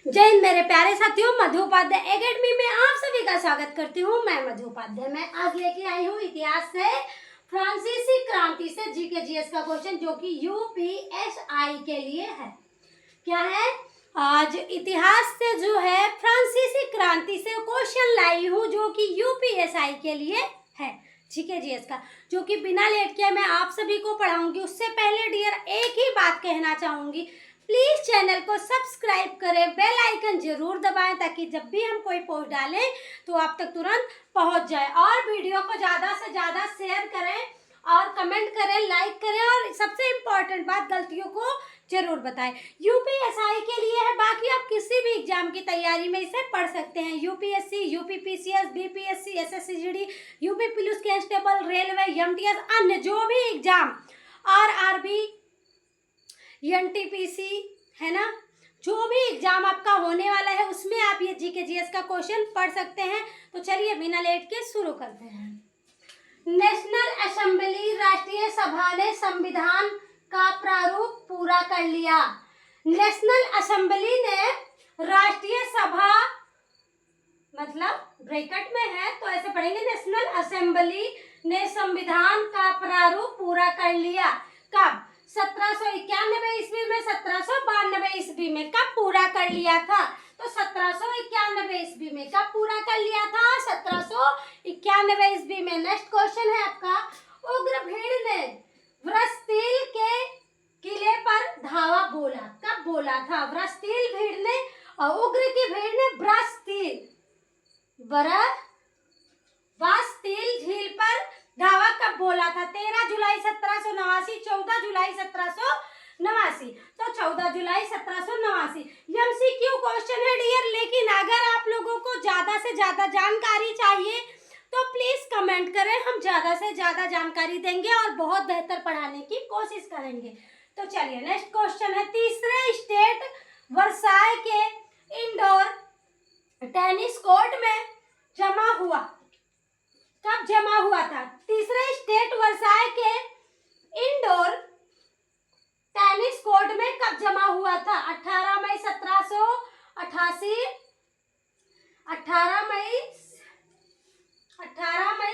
जय हिंद मेरे प्यारे साथियों, मधु उपाध्याय एकेडमी में आप सभी का स्वागत करती हूँ। मैं मधु उपाध्याय। मैं आज लेके आई हूँ इतिहास से फ्रांसीसी क्रांति से जीके जीएस का क्वेश्चन, जो कि यूपीएसआई के लिए है। क्या है? आज इतिहास से जो है फ्रांसीसी क्रांति से क्वेश्चन लाई हूँ, जो कि यूपीएसआई के लिए है, जीके जीएस का, जो कि बिना लेट किए मैं आप सभी को पढ़ाऊंगी। उससे पहले डियर एक ही बात कहना चाहूंगी, प्लीज चैनल को सब्सक्राइब करें, बेल आइकन जरूर दबाएं, ताकि जब भी हम कोई पोस्ट डालें तो आप तक तुरंत पहुंच जाए। और वीडियो को ज़्यादा से ज़्यादा शेयर करें और कमेंट करें, लाइक करें, और सबसे इम्पोर्टेंट बात, गलतियों को जरूर बताएं। यूपीएसआई के लिए है, बाकी आप किसी भी एग्जाम की तैयारी में इसे पढ़ सकते हैं। UPSC, UPPCS, BPSC, SSC GD, UP police constable, railway, MTS, अन्य जो भी एग्जाम, आरआरबी, एनटीपीसी, है ना, जो भी एग्जाम आपका होने वाला है उसमें आप ये जीके जीएस का क्वेश्चन पढ़ सकते हैं। तो चलिए बिना लेट के शुरू करते हैं। नेशनल असेंबली, राष्ट्रीय सभा ने संविधान का प्रारूप पूरा कर लिया। नेशनल असेंबली ने, राष्ट्रीय सभा मतलब ब्रैकेट में है तो ऐसे पढ़ेंगे, नेशनल असेंबली ने संविधान का प्रारूप पूरा कर लिया। कब? 1791 ईस्वी में, 1792 ईस्वी में। कब पूरा कर लिया था? तो 1791 ईस्वी में। कब पूरा कर लिया था? 1791 ईस्वी में। नेक्स्ट क्वेश्चन है आपका, उग्र भीड़ ने व्रजतील के किले पर धावा बोला। कब बोला था? व्रजतील भीड़ ने, उग्र की भीड़ ने व्रजतील झील पर धावा कब बोला था? 13 जुलाई 1789, 14 जुलाई 1789। तो 14 जुलाई 1789 एमसीक्यू क्वेश्चन है डियर। लेकिन अगर आप लोगों को ज्यादा से ज्यादा जानकारी चाहिए तो प्लीज कमेंट करें, हम ज्यादा से ज्यादा जानकारी देंगे और बहुत बेहतर पढ़ाने की कोशिश करेंगे। तो चलिए नेक्स्ट क्वेश्चन है, तीसरे स्टेट वर्साय के इंडोर टेनिस कोर्ट में जमा हुआ। कब जमा हुआ था? तीसरे स्टेट वर्साय के इंडोर टेनिस कोर्ट में कब जमा हुआ था? 18 मई 1788, 18 मई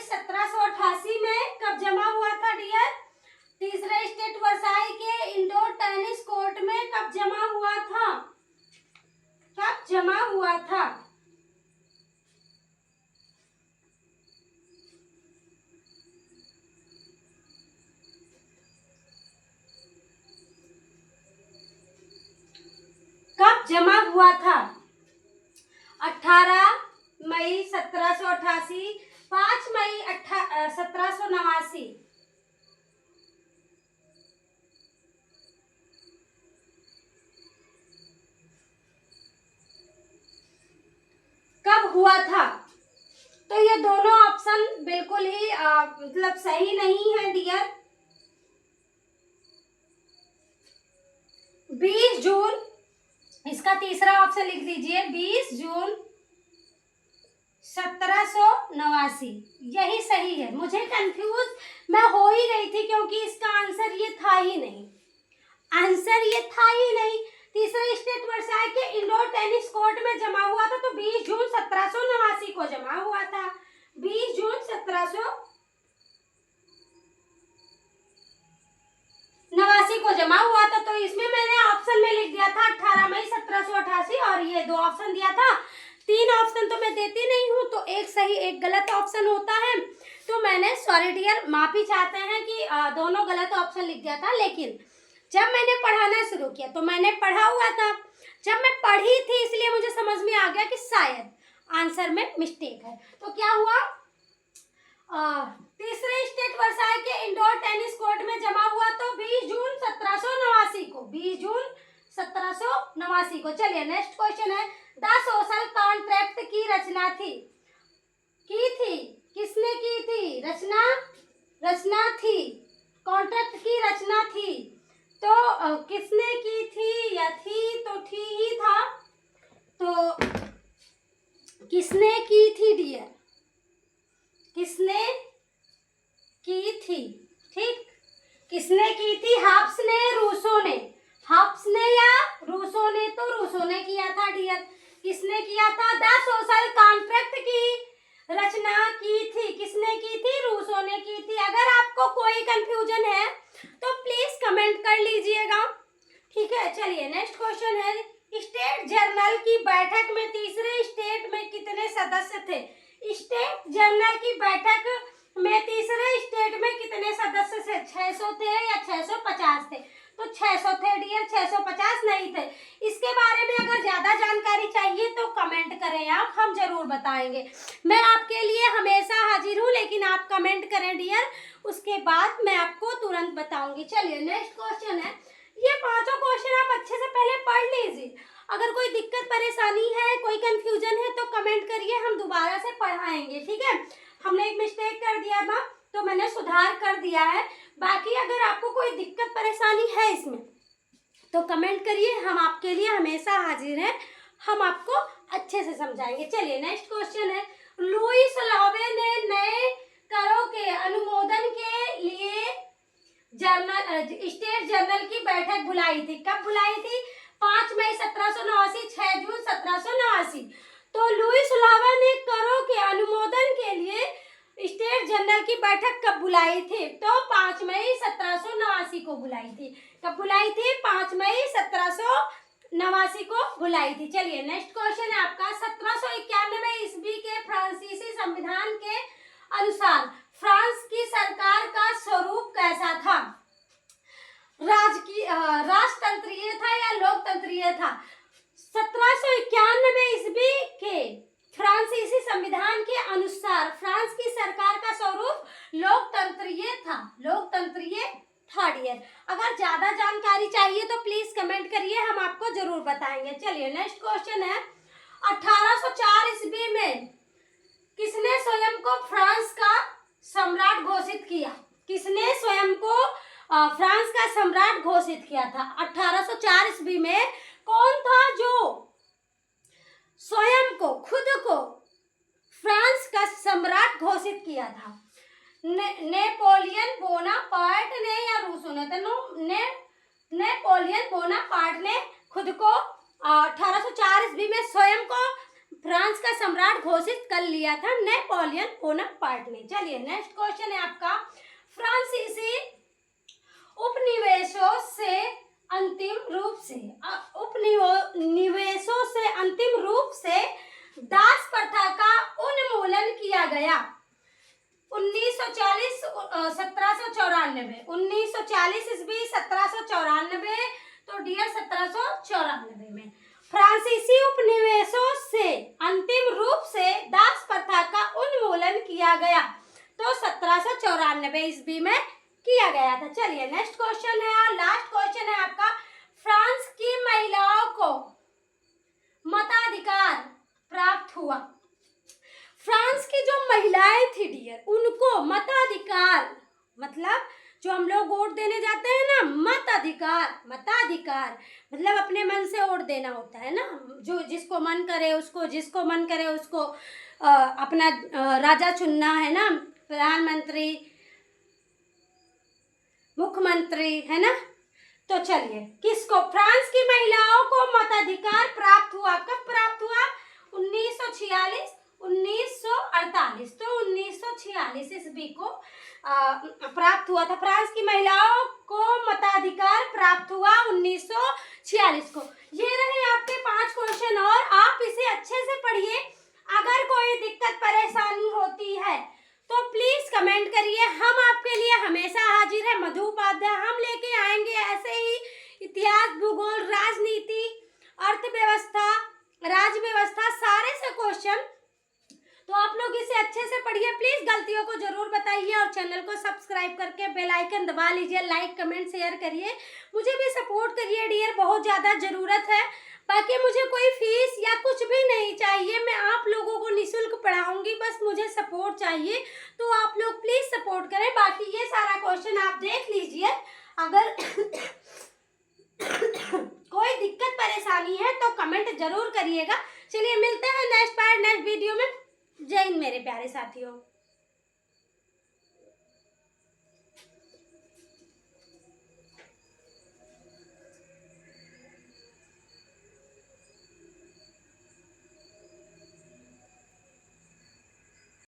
1788 में कब जमा हुआ था डियर? तीसरे स्टेट वर्साई के इंडोर टेनिस कोर्ट में कब जमा हुआ था? कब जमा हुआ था? कब जमा हुआ था? 18 मई 1788, 5 मई 1789। कब हुआ था? तो ये दोनों ऑप्शन बिल्कुल ही मतलब सही नहीं है डियर। 20 जून, इसका तीसरा ऑप्शन लिख दीजिए, 20 जून 1789, यही सही है। मुझे कंफ्यूज मैं हो ही गई थी, क्योंकि इसका आंसर ये था ही नहीं, आंसर ये था ही नहीं। तीसरे स्टेट वर्साय के इंडोर टेनिस कोर्ट में जमा हुआ था, तो 20 जून 1789 को जमा हुआ था। 20 जून 1789 को जमा हुआ था। तो इसमें मैंने ऑप्शन में लिख दिया था 18 मई 1788, और ये दो ऑप्शन दिया था। 3 ऑप्शन तो मैं देती नहीं हूँ, तो एक सही एक गलत ऑप्शन होता है। तो मैंने, सॉरी डियर, माफी चाहते हैं कि दोनों गलत ऑप्शन लिख दिया था। लेकिन जब मैंने पढ़ाना शुरू किया तो मैंने पढ़ा हुआ था, जब मैं पढ़ी थी इसलिए मुझे समझ में आ गया कि शायद आंसर में मिस्टेक है। तो क्या हुआ? तीसरे स्टेट वर्साय के इंडोर टेनिस कोर्ट में जमा हुआ तो 20 जून 1789 को, 20 जून 1789 को। चलिए नेक्स्ट क्वेश्चन है, द सोशल कॉन्ट्रैक्ट की रचना थी, किसने की थी? रचना थी, कॉन्ट्रैक्ट की रचना थी। तो किसने की थी? या थी तो थी ही था, तो किसने की थी डियर? किसने की थी? ठीक, किसने की थी? हब्स ने, रूसो ने? हब्स ने या रूसो ने? तो रूसो ने किया किया था डियर? किसने किया था? द सोशल कॉन्ट्रैक्ट की रचना की थी? किसने की थी? रूसो ने की थी। अगर आपको कोई कंफ्यूजन है तो प्लीज कमेंट कर लीजिएगा, ठीक है। चलिए नेक्स्ट क्वेश्चन है, स्टेट जर्नल की बैठक में तीसरे स्टेट में कितने सदस्य थे? स्टेट जर्नल की बैठक में तीसरे स्टेट में कितने सदस्य थे? 600 थे या 650 थे? तो 600 थे डियर, 650 नहीं थे। इसके बारे में अगर ज्यादा जानकारी चाहिए तो कमेंट करें आप, हम जरूर बताएंगे। मैं आपके लिए हमेशा हाजिर हूँ, लेकिन आप कमेंट करें डियर, उसके बाद मैं आपको तुरंत बताऊंगी। चलिए नेक्स्ट क्वेश्चन है, ये पांचों क्वेश्चन आप अच्छे से पहले पढ़ लीजिए। अगर कोई दिक्कत परेशानी है, कोई कंफ्यूजन है तो कमेंट करिए, हम दोबारा से पढ़ाएंगे, ठीक है। हमने एक मिस्टेक कर दिया था तो मैंने सुधार कर दिया है। बाकी अगर आपको कोई दिक्कत परेशानी है इसमें तो कमेंट करिए, हम आपके लिए हमेशा हाजिर हैं, हम आपको अच्छे से समझाएंगे। चलिए नेक्स्ट क्वेश्चन है, लुईस लॉवे ने नए करों के अनुमोदन के लिए स्टेट जर्नल की बैठक बुलाई थी। कब बुलाई थी? 5 मई 1789, 6 जून 1789। तो लुईस लॉवे ने करों के अनुमोदन के लिए स्टेट जनरल की बैठक कब बुलाई थी? तो 5 मई 1789 को बुलाई थी। कब बुलाई थी? 5 मई 1789 को बुलाई थी। चलिए नेक्स्ट क्वेश्चन है आपका, 1791 ईस्वी के फ्रांसीसी संविधान के अनुसार फ्रांस की सरकार का स्वरूप कैसा था? राजतंत्रीय था या लोकतंत्रीय था? 1791 ईस्वी के फ्रांसीसी संविधान के अनुसार फ्रांस की सरकार का स्वरूप लोकतंत्रीय था, लोकतंत्रीय था डियर। अगर ज्यादा जानकारी चाहिए तो प्लीज कमेंट करिए, हम आपको जरूर बताएंगे। चलिए नेक्स्ट क्वेश्चन है, 1804 ईस्वी में किसने स्वयं को फ्रांस का सम्राट घोषित किया? किसने स्वयं को फ्रांस का सम्राट घोषित किया था? 1804 ईस्वी में कौन था जो स्वयं को, खुद को फ्रांस का सम्राट घोषित किया था? नेपोलियन बोनापार्ट ने या रूसो ने? तो नेपोलियन बोनापार्ट ने खुद को 1804 ईस्वी में स्वयं को फ्रांस का सम्राट घोषित कर लिया था, नेपोलियन बोनापार्ट ने। चलिए नेक्स्ट क्वेश्चन है आपका, फ्रांसीसी उपनिवेशों से अंतिम रूप से दास प्रथा का उन्मूलन किया गया। 1940 ईस्वी 1794, तो डियर 1794 में फ्रांसीसी उपनिवेशों से अंतिम रूप से दास प्रथा का उन्मूलन किया गया, तो 1794 ईस्वी में किया गया था। चलिए नेक्स्ट क्वेश्चन है और लास्ट क्वेश्चन है आपका, फ्रांस की महिलाओं को मताधिकार प्राप्त हुआ। फ्रांस की जो महिलाएं थी डियर, उनको मताधिकार, मतलब जो हम लोग वोट देने जाते हैं ना, मताधिकार मतलब अपने मन से वोट देना होता है ना, जो जिसको मन करे उसको अपना राजा चुनना है ना, प्रधानमंत्री, मुख्यमंत्री, है ना। तो चलिए, किसको? फ्रांस की महिलाओं को मताधिकार प्राप्त हुआ। कब प्राप्त हुआ? 1946, 1948, तो 1946 ईस्वी को प्राप्त हुआ था। फ्रांस की महिलाओं को मताधिकार प्राप्त हुआ 1946 को। ये रहे आपके 5 क्वेश्चन और आप इसे अच्छे से पढ़िए। अगर कोई दिक्कत परेशानी होती है तो प्लीज कमेंट करिए, हम आपके लिए हमेशा हाजिर है। मधु उपाध्याय हम लेके आएंगे ऐसे ही इतिहास, भूगोल, राजनीति, अर्थव्यवस्था, राज्य व्यवस्था, सारे से क्वेश्चन। तो आप लोग इसे अच्छे से पढ़िए, प्लीज गलतियों को जरूर बताइए और चैनल को सब्सक्राइब करके बेल आइकन दबा लीजिए, लाइक कमेंट शेयर करिए, मुझे भी सपोर्ट करिए डियर, बहुत ज़्यादा ज़रूरत है। बाकी मुझे कोई फीस या कुछ भी नहीं चाहिए, मैं आप लोगों को निःशुल्क पढ़ाऊंगी, बस मुझे सपोर्ट चाहिए, तो आप लोग प्लीज सपोर्ट करें। बाकी ये सारा क्वेश्चन आप देख लीजिए, अगर कोई दिक्कत परेशानी है तो कमेंट जरूर करिएगा। चलिए मिलते हैं नेक्स्ट वीडियो में। जय हिंद मेरे प्यारे साथियों।